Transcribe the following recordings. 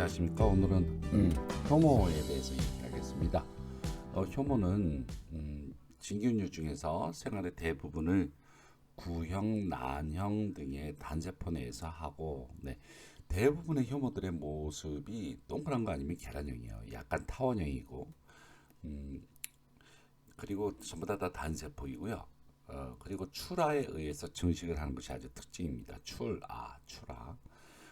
안녕하십니까. 오늘은 효모에 대해서 얘기하겠습니다. 효모는 진균류 중에서 생활의 대부분을 구형, 난형 등의 단세포 내에서 하고, 대부분의 효모들의 모습이 동그란 거 아니면 계란형이에요. 약간 타원형이고, 음, 그리고 전부 다 단세포이고요. 그리고 출하에 의해서 증식을 하는 것이 아주 특징입니다. 출하.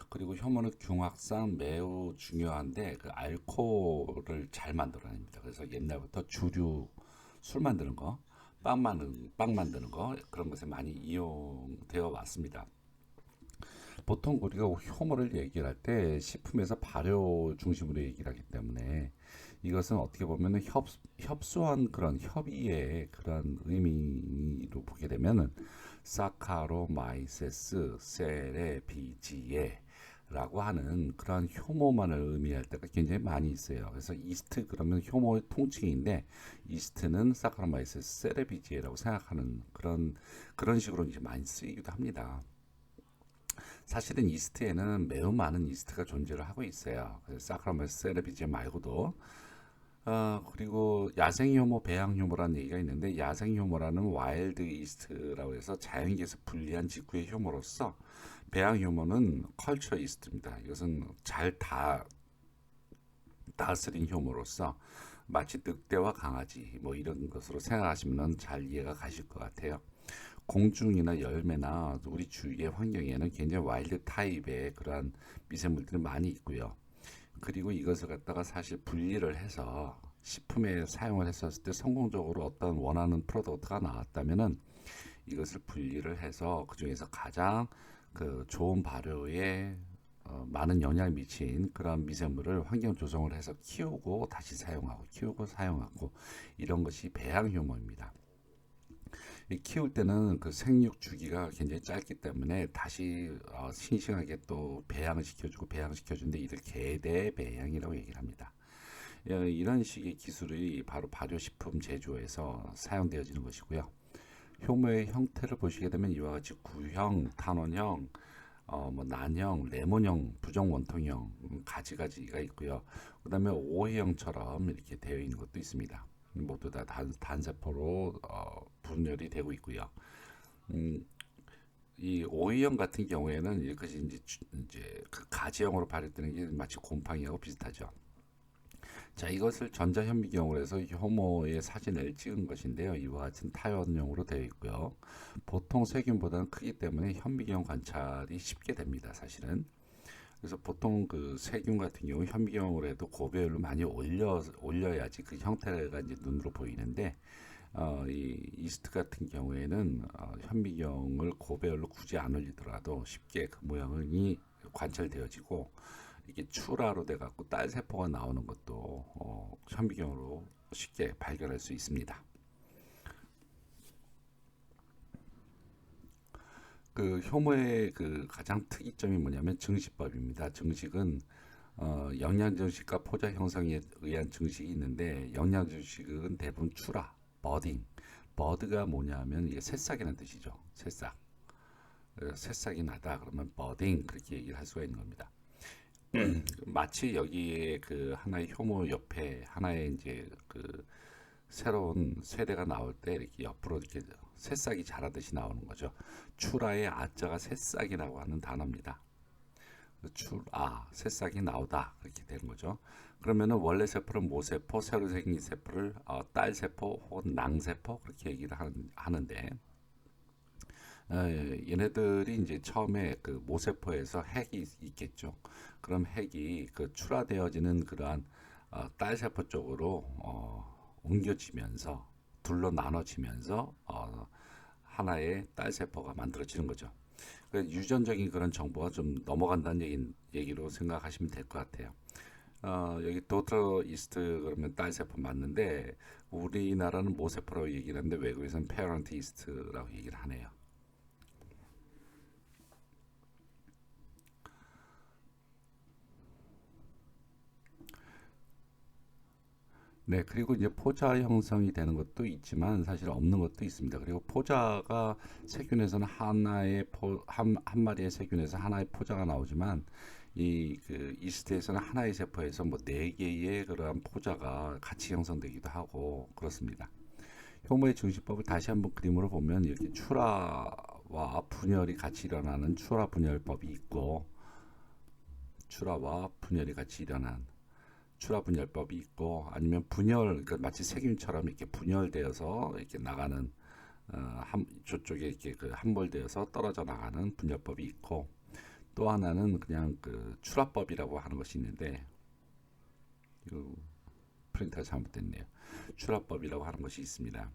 그리고 효모는 균합상 매우 중요한데 그 알코올을 잘 만들어냅니다. 그래서 옛날부터 주류 술 만드는 거, 빵 만드는 거 그런 것에 많이 이용되어 왔습니다. 보통 우리가 효모를 얘기할 때 식품에서 발효 중심으로 얘기를 하기 때문에 이것은 어떻게 보면 협소한 그런 협의의 그런 의미로 보게 되면은 사카로마이세스 세레비지에 라고 하는 그런 효모만을 의미할 때가 굉장히 많이 있어요. 그래서 이스트 그러면 효모의 통칭인데 이스트는 사카로마이세스 세레비지에라고 생각하는 그런 식으로 이제 많이 쓰이기도 합니다. 사실은 이스트에는 매우 많은 이스트가 존재를 하고 있어요. 사카라멜스 세레비제 말고도 그리고 야생효모, 배양효모라는 얘기가 있는데 야생효모라는 와일드 이스트라고 해서 자연계에서 분리한 직후의 효모로서 배양효모는 컬처 이스트입니다. 이것은 잘 다스린 효모로서 마치 늑대와 강아지 뭐 이런 것으로 생각하시면 잘 이해가 가실 것 같아요. 공중이나 열매나 우리 주위의 환경에는 굉장히 와일드 타입의 그러한 미생물들이 많이 있고요. 그리고 이것을 갖다가 사실 분리를 해서 식품에 사용을 했었을 때 성공적으로 어떤 원하는 프로덕트가 나왔다면은 이것을 분리를 해서 그 중에서 가장 그 좋은 발효에 많은 영향을 미친 그런 미생물을 환경 조성을 해서 키우고 다시 사용하고 키우고 사용하고 이런 것이 배양 효모입니다. 키울 때는 그 생육 주기가 굉장히 짧기 때문에 다시 싱싱하게 또 배양을 시켜주고 배양을 시켜주는데 이를 계대 배양이라고 얘기를 합니다. 이런 식의 기술이 바로 발효식품 제조에서 사용되어지는 것이고요. 효모의 형태를 보시게 되면 이와 같이 구형, 탄원형, 뭐 난형, 레몬형, 부정 원통형 가지가 있고요. 그다음에 오해형처럼 이렇게 되어 있는 것도 있습니다. 모두 다 단세포로 분열이 되고 있고요. 음, 이 오이형 같은 경우에는 이것이 이제 그 가지형으로 발효되는 게 마치 곰팡이하고 비슷하죠. 자, 이것을 전자현미경으로 해서 효모의 사진을 찍은 것인데요. 이와 같은 타원형으로 되어 있고요. 보통 세균보다는 크기 때문에 현미경 관찰이 쉽게 됩니다. 사실은. 그래서 보통 그 세균 같은 경우 현미경으로 해도 고배율을 많이 올려야지 그 형태가 이제 눈으로 보이는데 이 이스트 같은 경우에는 현미경을 고배율로 굳이 안 올리더라도 쉽게 그 모양이 관찰되어지고 이게 출하로 돼 갖고 딸 세포가 나오는 것도 현미경으로 쉽게 발견할 수 있습니다. 그 효모의 그 가장 특이점이 뭐냐면 증식법입니다. 증식은 영양증식과 포자 형성에 의한 증식이 있는데 영양증식은 대부분 출하, 버딩. 버드가 뭐냐면 이게 새싹이라는 뜻이죠. 새싹. 새싹이 나다 그러면 버딩 그렇게 얘기를 할 수가 있는 겁니다. 마치 여기에 그 하나의 효모 옆에 하나의 이제 그 새로운 세대가 나올 때 이렇게 옆으로 이렇게 새싹이 자라듯이 나오는 거죠. 출하의 아자가 새싹이라고 하는 단어입니다. 새싹이 나오다 그렇게 되는 거죠. 그러면은 원래 세포를 모세포, 새로 생긴 세포를 딸세포 혹은 낭세포 그렇게 얘기를 하는데 얘네들이 이제 처음에 그 모세포에서 핵이 있겠죠. 그럼 핵이 그 출하되어지는 그러한 딸세포 쪽으로 옮겨지면서 둘로 나눠지면서 하나의 딸세포가 만들어지는 거죠. 유전적인 그런 정보가 좀 넘어간다는 얘기로 생각하시면 될 것 같아요. 여기 도터 이스트 그러면 딸세포 맞는데 우리나라는 모세포라고 얘기를 하는데 외국에서는 페어런트 이스트라고 얘기를 하네요. 네, 그리고 이제 포자 형성이 되는 것도 있지만 사실 없는 것도 있습니다. 그리고 포자가 세균에서는 한 마리의 세균에서 하나의 포자가 나오지만 이 그 이스트에서는 하나의 세포에서 뭐 네 개의 그러한 포자가 같이 형성되기도 하고 그렇습니다. 효모의 증식법을 다시 한번 그림으로 보면 이렇게 출하와 분열이 같이 일어나는 출하 분열법이 있고 출하와 분열이 같이 일어난 출하 분열법이 있고 아니면 분열 그러니까 마치 세균처럼 이렇게 분열되어서 이렇게 나가는 저쪽에 이렇게 그 함몰되어서 떨어져 나가는 분열법이 있고 또 하나는 그냥 그 출하법이라고 하는 것이 있는데 이 프린터가 잘못됐네요. 출하법이라고 하는 것이 있습니다.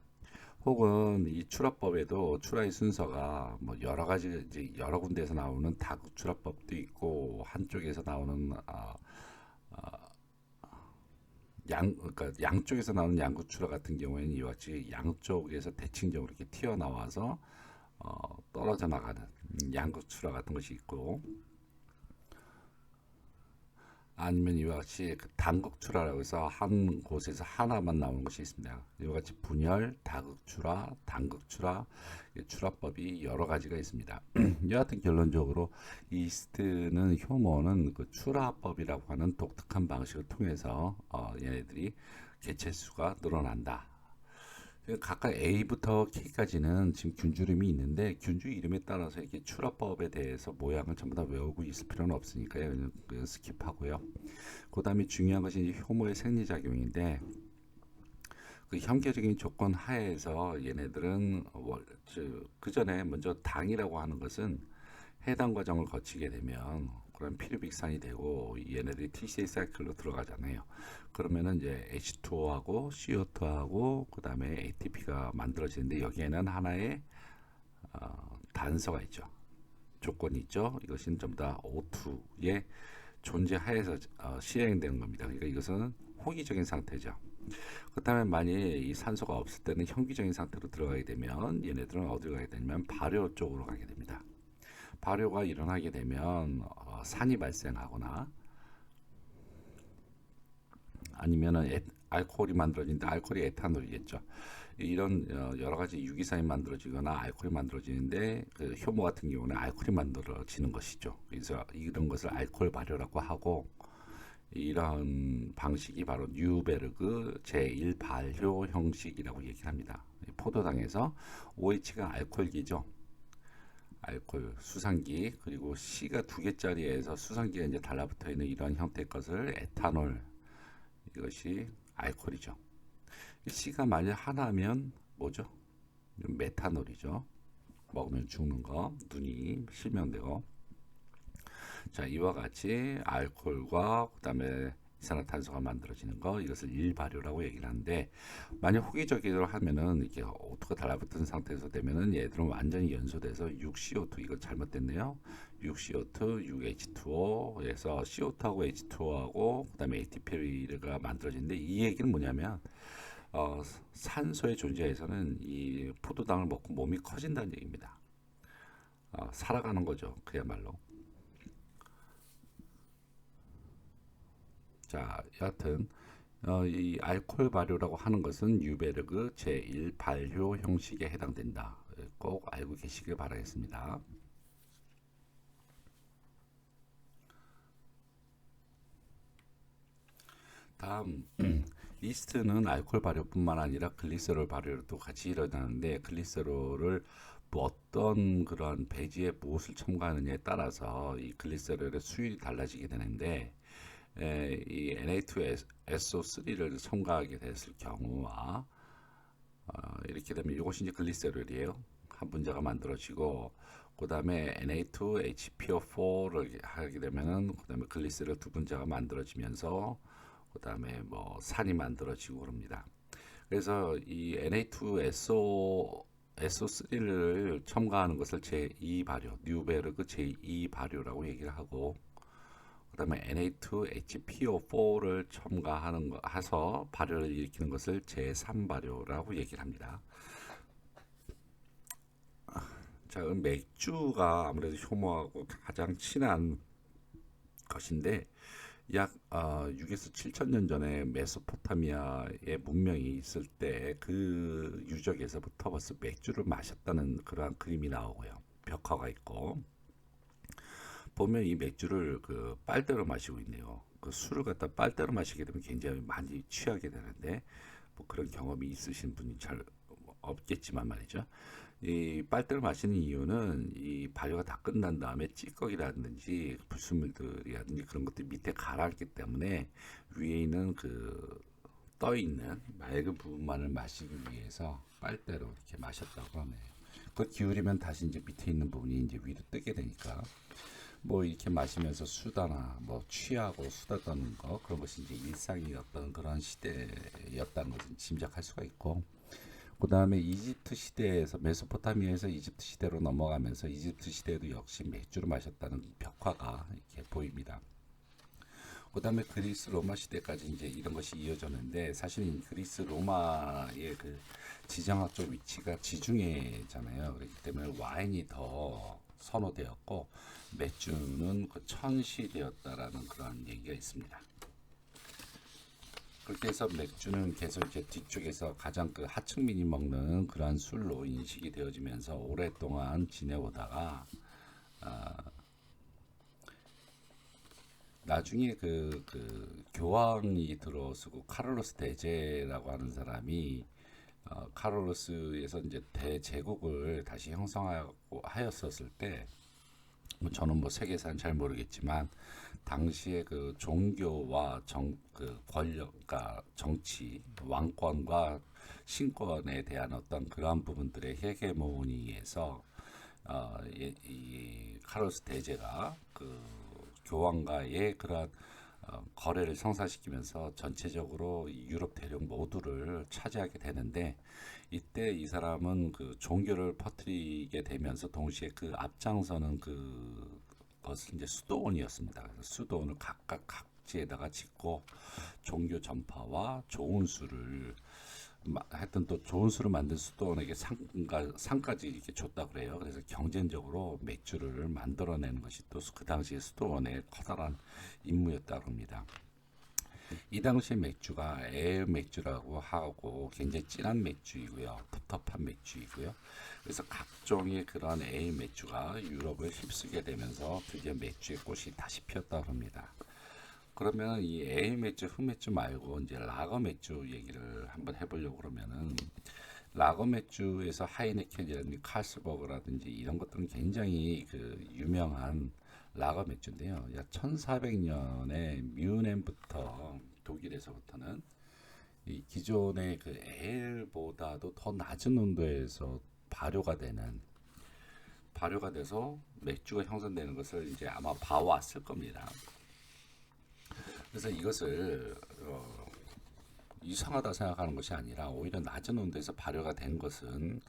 혹은 이 출하법에도 출하의 순서가 뭐 여러 가지 이제 여러 군데에서 나오는 다국 출하법도 있고 한쪽에서 나오는 그러니까 양쪽에서 나오는 양구추라 같은 경우에는 이와 같이 양쪽에서 대칭적으로 이렇게 튀어나와서 떨어져 나가는 양구추라 같은 것이 있고 아니면 이와 같이 그 단극출하라고 해서 한 곳에서 하나만 나오는 것이 있습니다. 이와 같이 분열, 다극출하, 단극출하, 출하법이 여러 가지가 있습니다. 여하튼 결론적으로 이스트는 효모는 그 출하법이라고 하는 독특한 방식을 통해서 얘네들이 개체수가 늘어난다. 각각 A부터 K까지는 지금 균주름이 있는데 균주 이름에 따라서 이렇게 출하법에 대해서 모양을 전부 다 외우고 있을 필요는 없으니까요. 그냥 스킵하고요. 그 다음에 중요한 것이 이제 효모의 생리작용인데 그 현계적인 조건 하에서 얘네들은 그 전에 먼저 당이라고 하는 것은 해당 과정을 거치게 되면 그런 피루빅산이 되고 얘네들이 TCA 사이클로 들어가잖아요. 그러면은 이제 H2O하고 CO2하고 그 다음에 ATP가 만들어지는데 여기에는 하나의 단서가 있죠. 조건이 있죠. 이것은 전부 다 O2의 존재하에서 실행되는 겁니다. 그러니까 이것은 호기적인 상태죠. 그렇다면 만약에 이 산소가 없을 때는 현기적인 상태로 들어가게 되면 얘네들은 어디로 가게 되냐면 발효 쪽으로 가게 됩니다. 발효가 일어나게 되면 산이 발생하거나 아니면은 알코올이 만들어지는데 알코올이 에탄올이겠죠. 이런 여러 가지 유기산이 만들어지거나 알코올이 만들어지는데 그 효모 같은 경우는 알코올이 만들어지는 것이죠. 그래서 이런 것을 알코올 발효라고 하고 이런 방식이 바로 뉴베르그 제1 발효 형식이라고 얘기를 합니다. 포도당에서 OH가 알코올기죠. 알코올, 수산기 그리고 C가 두 개짜리에서 수산기가 이제 달라붙어 있는 이런 형태의 것을 에탄올 이것이 알코올이죠. C가 만약 하나면 뭐죠? 메탄올이죠. 먹으면 죽는 거, 눈이 실명되고. 자, 이와 같이 알코올과 그다음에 이산화탄소가 만들어지는 거 이것을 일발효라고 얘기를 하는데 만약 호기적으로 하면은 이렇게 오토가 달라붙은 상태에서 되면은 얘들은 완전히 연소돼서 6CO2 이거 잘못됐네요. 6CO2, 6H2O에서 CO2하고 H2O하고 그다음에 ATP가 만들어지는데 이 얘기는 뭐냐면 산소의 존재에서는 이 포도당을 먹고 몸이 커진다는 얘기입니다. 살아가는 거죠. 그야말로. 자, 여하튼 이 알코올 발효라고 하는 것은 뉴베르그 제1 발효 형식에 해당된다. 꼭 알고 계시길 바라겠습니다. 다음 이스트는 알코올 발효뿐만 아니라 글리세롤 발효도 같이 일어나는데 글리세롤을 뭐 어떤 그런 배지에 무엇을 첨가하느냐에 따라서 이 글리세롤의 수율이 달라지게 되는데 이 Na2SO3를 첨가하게 됐을 경우와 이렇게 되면 이것이 이제 글리세롤이에요. 한 분자가 만들어지고 그 다음에 Na2HPO4를 하게 되면은 그 다음에 글리세롤 두 분자가 만들어지면서 그 다음에 뭐 산이 만들어지고 그럽니다. 그래서 이 Na2SO3를 첨가하는 것을 제2 발효, 뉴베르그 제2 발효라고 얘기를 하고 그다음에 Na2HPO4를 첨가하는 거 해서 발효를 일으키는 것을 제3 발효라고 얘기를 합니다. 자, 맥주가 아무래도 효모하고 가장 친한 것인데 약 6에서 7천 년 전에 메소포타미아의 문명이 있을 때 그 유적에서부터 벌써 맥주를 마셨다는 그러한 그림이 나오고요. 벽화가 있고 보면 이 맥주를 그 빨대로 마시고 있네요. 그 술을 갖다 빨대로 마시게 되면 굉장히 많이 취하게 되는데 뭐 그런 경험이 있으신 분이 잘 없겠지만 말이죠. 이 빨대를 마시는 이유는 이 발효가 다 끝난 다음에 찌꺼기라든지 불순물들이라든지 그런 것들이 밑에 가라앉기 때문에 위에 있는 그 떠 있는 맑은 부분만을 마시기 위해서 빨대로 이렇게 마셨다고 하네요. 그 기울이면 다시 이제 밑에 있는 부분이 이제 위로 뜨게 되니까 뭐 이렇게 마시면서 수다나 뭐 취하고 수다 떠는 거 그런 것이 이제 일상이었던 그런 시대였다는 것을 짐작할 수가 있고 그 다음에 이집트 시대에서 메소포타미아에서 이집트 시대로 넘어가면서 이집트 시대에도 역시 맥주를 마셨다는 벽화가 이렇게 보입니다. 그 다음에 그리스 로마 시대까지 이제 이런 것이 이어졌는데 사실 그리스 로마의 그 지정학적 위치가 지중해잖아요. 그렇기 때문에 와인이 더 선호되었고 맥주는 그 천시되었다라는 그런 얘기가 있습니다. 그렇게 해서 맥주는 계속 이제 뒤쪽에서 가장 그 하층민이 먹는 그러한 술로 인식이 되어지면서 오랫동안 지내오다가 나중에 그 교황이 들어서고 카를로스 대제라고 하는 사람이 카를로스에서 이제 대제국을 다시 형성하고 하였었을 때 뭐 저는 뭐 세계사는 잘 모르겠지만 당시에 그 종교와 그 권력과 정치, 왕권과 신권에 대한 어떤 그러한 부분들의 헤게모니에서 이 카를로스 대제가 그 교황과의 그런 거래를 성사시키면서 전체적으로 유럽 대륙 모두를 차지하게 되는데 이때 이 사람은 그 종교를 퍼뜨리게 되면서 동시에 그 앞장서는 그 것은 이제 수도원이었습니다. 그래서 수도원을 각각 각지에다가 짓고 종교 전파와 좋은 술을 하여튼 또 좋은 술을 만든 수도원에게 상까지 이렇게 줬다 그래요. 그래서 경쟁적으로 맥주를 만들어내는 것이 또 그 당시에 수도원의 커다란 임무였다고 합니다. 이 당시에 맥주가 에일 맥주라고 하고 굉장히 진한 맥주이고요. 텁텁한 맥주이고요. 그래서 각종의 그런 에일 맥주가 유럽을 휩쓰게 되면서 드디어 맥주의 꽃이 다시 피었다고 합니다. 그러면 이 에일 맥주, 흑맥주 말고 이제 라거 맥주 얘기를 한번 해보려고 그러면은 라거 맥주에서 하이네켄이라든지 칼스버그라든지 이런 것들은 굉장히 그 유명한 라거 맥주인데요. 약 1400년에 뮌헨부터 독일에서부터는 이 기존의 그 에일보다도 더 낮은 온도에서 발효가 돼서 맥주가 형성되는 것을 이제 아마 봐왔을 겁니다. 그래서 이것을 이상하다 생각하는 것이 아니라 오히려 낮은 온도에서 발효가 된 것은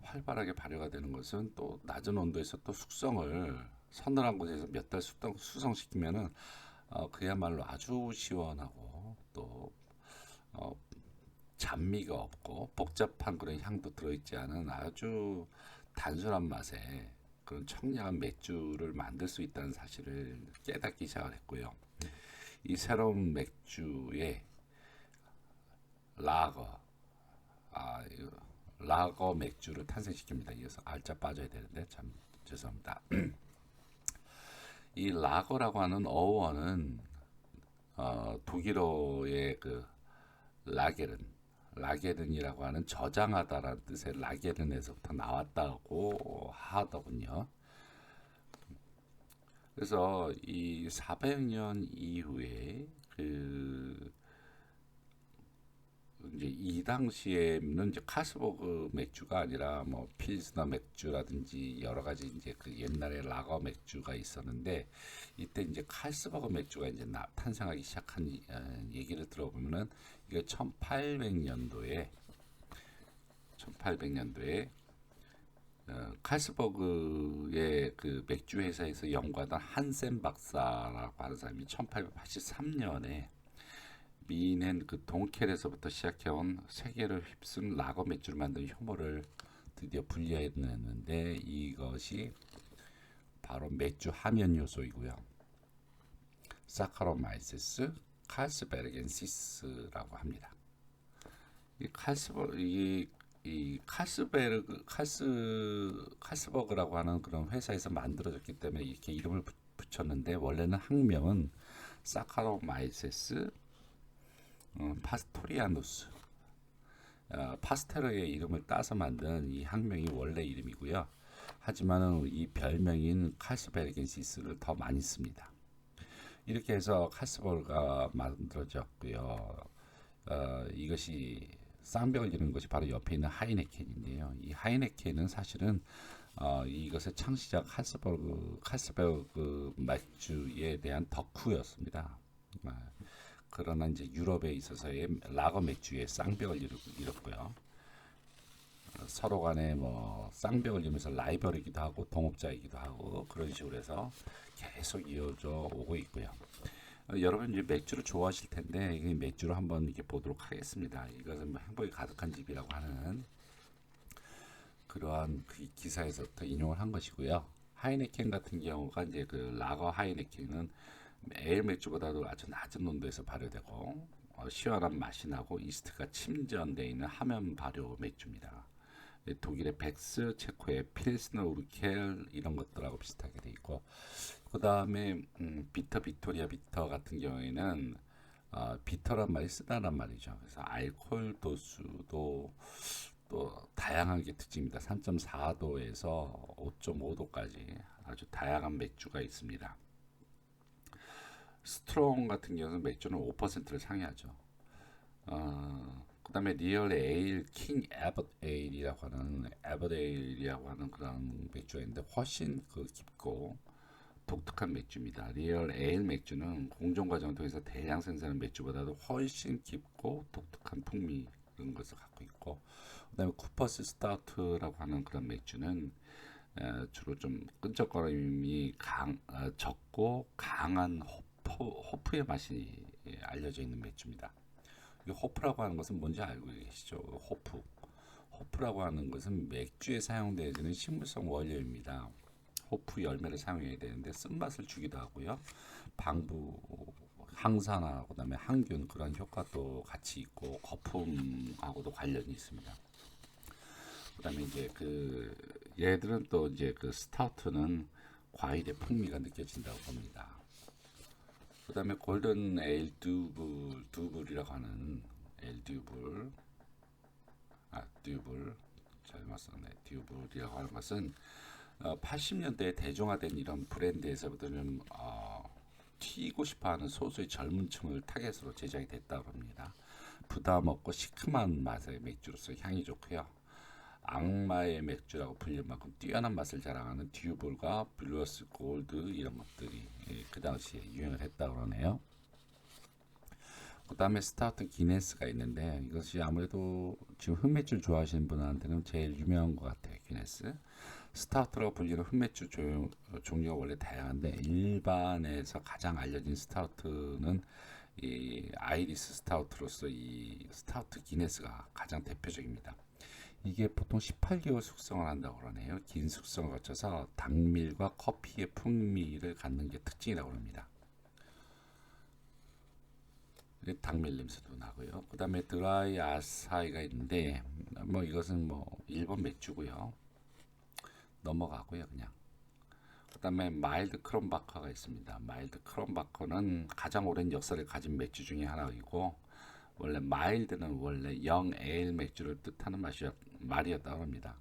활발하게 발효가 되는 것은 또 낮은 온도에서 또 숙성을 서늘한 곳에서 몇 달 수성시키면은 그야말로 아주 시원하고 또 어, 잡미가 없고 복잡한 그런 향도 들어있지 않은 아주 단순한 맛의 그런 청량한 맥주를 만들 수 있다는 사실을 깨닫기 시작을 했고요. 이 새로운 맥주의 라거, 이거 라거 맥주를 탄생시킵니다. 이어서 알짜 빠져야 되는데 참 죄송합니다. 이 라거라고 하는 어원은 독일어의 그 라게른, 라게른이라고 하는 저장하다라는 뜻의 라게른에서부터 나왔다고 하더군요. 그래서 이 400년 이후에 그 이제 이 당시에는 이제 카스버그 맥주가 아니라 뭐 필스너 맥주라든지 여러 가지 이제 그 옛날에 라거 맥주가 있었는데 이때 이제 카스버그 맥주가 이제 탄생하기 시작한 얘기를 들어보면은 이게 1800년도에 칼스버그의 그 맥주 회사에서 연구하던 한센 박사라고 하는 사람이 1883년에 미넨 그 동켈에서부터 시작해온 세계를 휩쓴 라거 맥주를 만드는 효모를 드디어 분리해냈는데 이것이 바로 맥주 함연 요소이고요. 사카로마이세스 칼스베르겐시스라고 합니다. 이 칼스버그라고 하는 그런 회사에서 만들어졌기 때문에 이렇게 이름을 붙였는데, 원래는 학명은 사카로마이세스 파스토리아누스, 파스테르의 이름을 따서 만든 이 학명이 원래 이름이고요. 하지만은 이 별명인 칼스베르겐시스를 더 많이 씁니다. 이렇게 해서 칼스버그가 만들어졌고요. 이것이 쌍벽을 이루는 것이 바로 옆에 있는 하이네켄인데요. 이 하이네켄은 사실은 이것의 창시자 칼스버그 맥주에 대한 덕후였습니다. 그러나 이제 유럽에 있어서의 라거 맥주의 쌍벽을 이뤘고요. 서로 간에 뭐 쌍벽을 이루면서 라이벌이기도 하고 동업자이기도 하고 그런 식으로 해서 계속 이어져 오고 있고요. 여러분 이제 맥주를 좋아하실 텐데 이 맥주를 한번 이렇게 보도록 하겠습니다. 이것은 뭐 행복이 가득한 집이라고 하는 그러한 그 기사에서부터 인용을 한 것이고요. 하이네켄 같은 경우가 이제 그 라거 하이네켄은 에일 맥주보다도 아주 낮은 온도에서 발효되고 시원한 맛이 나고 이스트가 침전되어 있는 하면 발효 맥주입니다. 독일의 벡스, 체코의 필스너 우르켈 이런 것들하고 비슷하게 돼 있고, 그 다음에 비터 빅토리아 비터 같은 경우에는 비터란 말이 쓰다란 말이죠. 그래서 알코올 도수도 또 다양한 게 특징입니다. 3.4도에서 5.5도까지 아주 다양한 맥주가 있습니다. 스트롱 같은 경우는 맥주는 5%를 상회하죠. 그 다음에 리얼 에일 킹 에버트 에일이라고 하는 그런 맥주가 있는데 훨씬 그 깊고 독특한 맥주입니다. 리얼 에일 맥주는 공정 과정을 통해서 대량 생산한 맥주보다도 훨씬 깊고 독특한 풍미 그런 것을 갖고 있고, 그다음에 쿠퍼스 스타우트라고 하는 그런 맥주는 주로 좀 끈적거림이 적고 강한 호프의 맛이 알려져 있는 맥주입니다. 이 호프라고 하는 것은 뭔지 알고 계시죠? 호프라고 하는 것은 맥주에 사용되는 식물성 원료입니다. 호프 열매를 사용해야 되는데 쓴맛을 주기도 하고요. 방부 항산화, 그다음에 항균 그런 효과도 같이 있고 거품하고도 관련이 있습니다. 그다음에 이제 그 얘들은 또 이제 그 스타우트는 과일의 풍미가 느껴진다고 봅니다. 그다음에 골든 에일 듀블이라고 하는 듀블 잘못 썼네. 듀블이라고 하는 것은 80년대에 대중화된 이런 브랜드에서부터 좀 튀고 싶어하는 소수의 젊은 층을 타겟으로 제작이 됐다고 합니다. 부담 없고 시큼한 맛의 맥주로서 향이 좋고요. 악마의 맥주라고 불릴 만큼 뛰어난 맛을 자랑하는 듀블과 블루어스 골드 이런 것들이 그 당시에 유행을 했다고 그러네요. 그 다음에 스타우트 기네스가 있는데 이것이 아무래도 지금 흑맥주 좋아하시는 분한테는 제일 유명한 것 같아요. 기네스. 스타우트라고 불리는 흑맥주 종류가 원래 다양한데 일반에서 가장 알려진 스타우트는 이 아이리스 스타우트로서 이 스타우트 기네스가 가장 대표적입니다. 이게 보통 18개월 숙성을 한다고 그러네요. 긴 숙성을 거쳐서 당밀과 커피의 풍미를 갖는 게 특징이라고 합니다. 당밀 냄새도 나고요. 그 다음에 드라이 아사이가 있는데 뭐 이것은 뭐 일본 맥주고요. 넘어가고요 그냥. 그 다음에 마일드 크롬바커가 있습니다. 마일드 크롬바커는 가장 오랜 역사를 가진 맥주 중에 하나이고, 원래 마일드는 원래 영 에일 맥주를 뜻하는 말이었다고 합니다.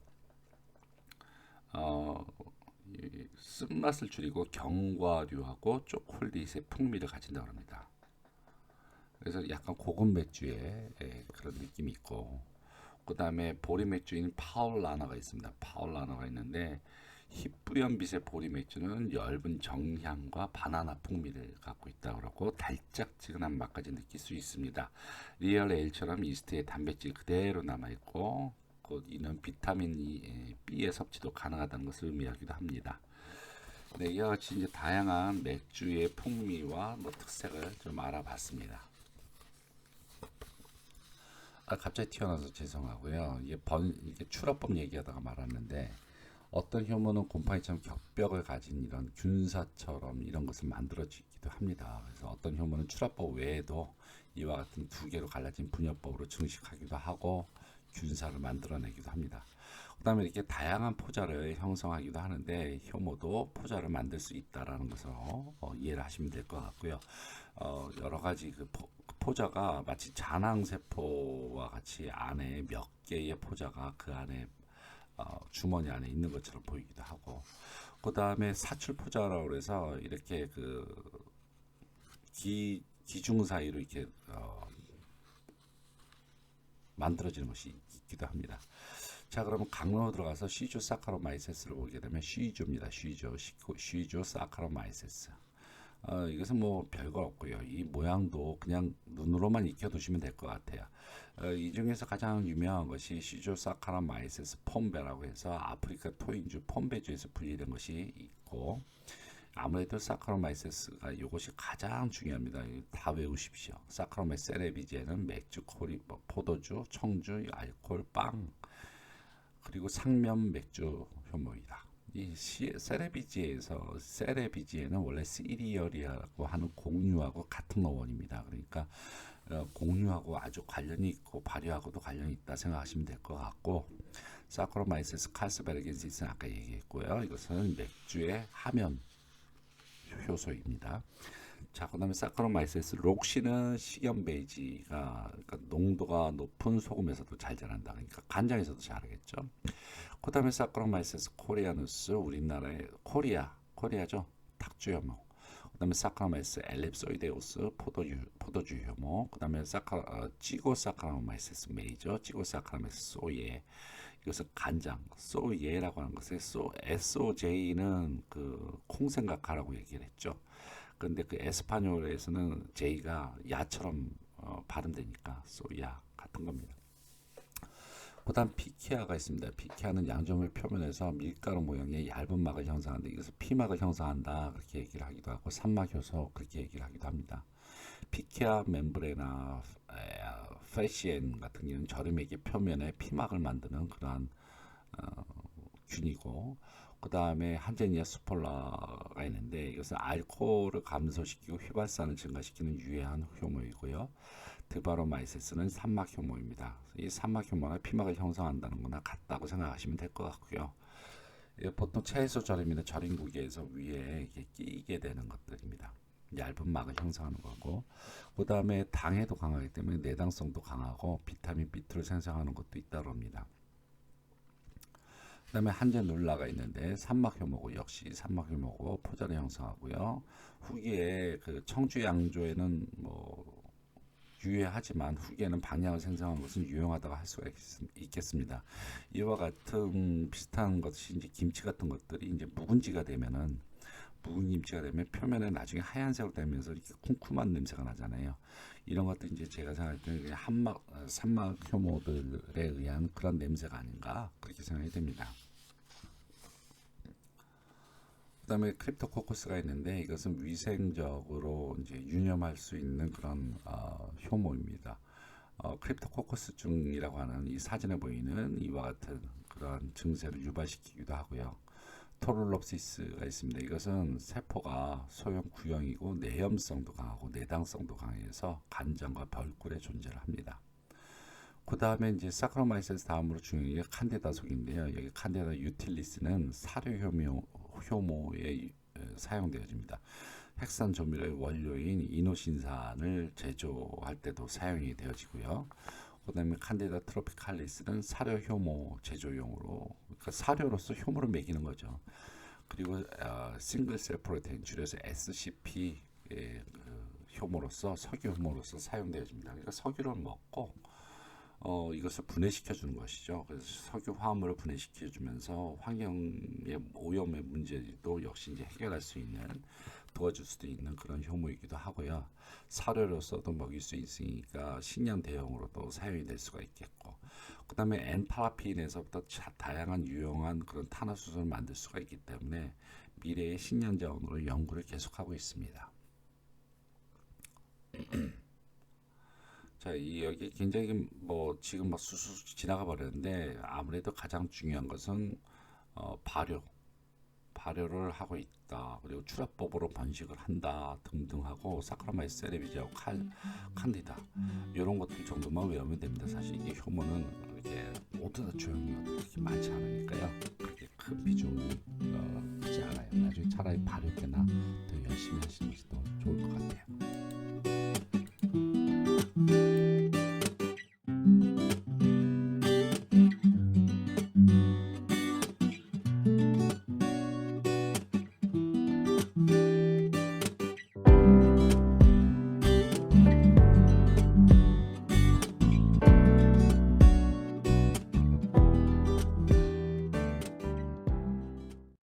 쓴맛을 줄이고 견과류하고 초콜릿의 풍미를 가진다고 합니다. 그래서 약간 고급 맥주의 그런 느낌이 있고, 그 다음에 보리 맥주인 파울라나가 있습니다. 파울라나가 있는데 희뿌연빛의 보리 맥주는 엷은 정향과 바나나 풍미를 갖고 있다고 그러고 달짝지근한 맛까지 느낄 수 있습니다. 리얼 에일처럼 이스트의 단백질 그대로 남아있고 이는 비타민 B의 섭취도 가능하다는 것을 의미하기도 합니다. 네, 이와 같이 이제 다양한 맥주의 풍미와 뭐 특색을 좀 알아봤습니다. 갑자기 튀어나와서 죄송하고요. 이게 출하법 얘기하다가 말았는데 어떤 효모는 곰팡이처럼 격벽을 가진 이런 균사처럼 이런 것을 만들어지기도 합니다. 그래서 어떤 효모는 출합법 외에도 이와 같은 두 개로 갈라진 분열법으로 증식하기도 하고 균사를 만들어내기도 합니다. 그 다음에 이렇게 다양한 포자를 형성하기도 하는데 효모도 포자를 만들 수 있다는 것으로 이해를 하시면 될 것 같고요. 여러 가지 포자가 마치 잔항세포와 같이 안에 몇 개의 포자가 그 안에 주머니 안에 있는 것처럼 보이기도 하고, 그 다음에 사출포자라고 해서 이렇게 기중 사이로 이렇게 만들어지는 것이 있기도 합니다. 자, 그러면 강론으로 들어가서 시조 사카로마이세스를 보게 되면 시조입니다. 시조 사카로마이세스. 이것은 뭐 별거 없고요. 이 모양도 그냥 눈으로만 익혀두시면 될 것 같아요. 이 중에서 가장 유명한 것이 시조사카라마이세스 폼베라고 해서 아프리카 토인주 폼베주에서 분리된 것이 있고, 아무래도 사카로마이세스가 이것이 가장 중요합니다. 다 외우십시오. 사카로마이세스 세레비제는 맥주, 포도주, 청주, 알코올, 빵, 그리고 상면 맥주 효모이다. 이 세레비지에는 원래 시리얼이라고 하는 곡류하고 같은 어원입니다. 그러니까 곡류하고 아주 관련이 있고 발효하고도 관련이 있다 생각하시면 될 것 같고, 사카로마이세스 칼스베르겐시스는 아까 얘기했고요. 이것은 맥주의 하면 효소입니다. 자, 그다음에 사카로마이세스 록시는 식염베이지가, 그러니까 농도가 높은 소금에서도 잘 자란다. 그러니까 간장에서도 자라겠죠. 그다음에 사카로마이세스 코리아누스, 우리나라의 코리아죠. 탁주 효모. 그다음에 사카로마이세스 엘립소이데우스, 포도주 효모. 그다음에 찌고사카로마이세스 메이저, 찌고사카로마이세스 소예. 이것은 간장, 소예라고 하는 것에 SOJ는 그 콩생각하라고 얘기를 했죠. 근데 그 에스파뇰에서는 J가 야처럼 발음되니까 소야 같은 겁니다. 그다음 피케아가 있습니다. 피케아는 양조물 표면에서 밀가루 모양의 얇은 막을 형성하는데 이것을 피막을 형성한다 그렇게 얘기를 하기도 하고, 산막 효소 그렇게 얘기를 하기도 합니다. 피케아 멤브레나 페시엔 같은 경우는 저렴액의 표면에 피막을 만드는 그러한 균이고, 그 다음에 한제니아 스폴라가 있는데 이것은 알코올을 감소시키고 휘발산을 증가시키는 유해한 효모이고요. 드바로마이세스는 산막 효모입니다. 이 산막 효모가 피막을 형성한다는 거나 같다고 생각하시면 될 것 같고요. 보통 채소 절임이나 절임구이에서 위에 이렇게 끼게 되는 것들입니다. 얇은 막을 형성하는 거고, 그 다음에 당에도 강하기 때문에 내당성도 강하고 비타민 B2를 생성하는 것도 있다고 합니다. 그 다음에 한제눌라가 있는데 산막효모고, 역시 산막효모고 포자를 형성하고요. 후기에 그 청주 양조에는 뭐 유해하지만 후기에는 방향을 생성하는 것은 유용하다고 할 수가 있겠습니다. 이와 같은 비슷한 것이 이제 김치 같은 것들이 이제 묵은 김치가 되면 표면에 나중에 하얀색으로 되면서 이렇게 쿰쿰한 냄새가 나잖아요. 이런 것도 이제 제가 생각할 때는 산막 효모들에 의한 그런 냄새가 아닌가 그렇게 생각이 됩니다. 그다음에 크립토코커스가 있는데 이것은 위생적으로 이제 유념할 수 있는 그런 효모입니다. 크립토코커스증이라고 하는 이 사진에 보이는 이와 같은 그런 증세를 유발시키기도 하고요. 토롤롭시스가 있습니다. 이것은 세포가 소형 구형이고 내염성도 강하고 내당성도 강해서 간장과 별꿀의 존재를 합니다. 그 다음에 이제 사카로마이세스 다음으로 중요한 게 칸디다 속인데요. 여기 칸디다 유틸리스는 사료효모에 사용되어집니다. 핵산 조미료의 원료인 이노신산을 제조할 때도 사용이 되어지고요. 그 다음에 칸디다 트로피칼리스는 사료 효모 제조용으로, 그러니까 사료로서 효모를 먹이는 거죠. 그리고 싱글셀 프로테인 줄여서 SCP 효모로서 석유 효모로서 사용되어집니다. 그러니까 석유를 먹고 이것을 분해시켜 주는 것이죠. 그래서 석유 화합물을 분해시켜 주면서 환경의 오염의 문제도 역시 이제 해결할 수 있는, 도와줄 수도 있는 그런 효모이기도 하고요. 사료로서도 먹일 수 있으니까 식량 대용으로도 사용이 될 수가 있겠고, 그 다음에 엔파라핀에서부터 다양한 유용한 그런 탄화수소를 만들 수가 있기 때문에 미래의 식량 자원으로 연구를 계속하고 있습니다. 자, 여기 굉장히 뭐 지금 막 수수 지나가 버렸는데 아무래도 가장 중요한 것은 발효를 하고 있다. 그리고 출합법으로 번식을 한다 등등하고 사카라마이스 세레비지하고 칸디다 이런 것들 정도만 외우면 됩니다. 사실 이게 효모는 이렇게 모두 다 조형이 그렇게 많지 않으니까요. 그렇게 큰 비중이 있지 않아요. 나중에 차라리 발효 때나 더 열심히 하시는 것이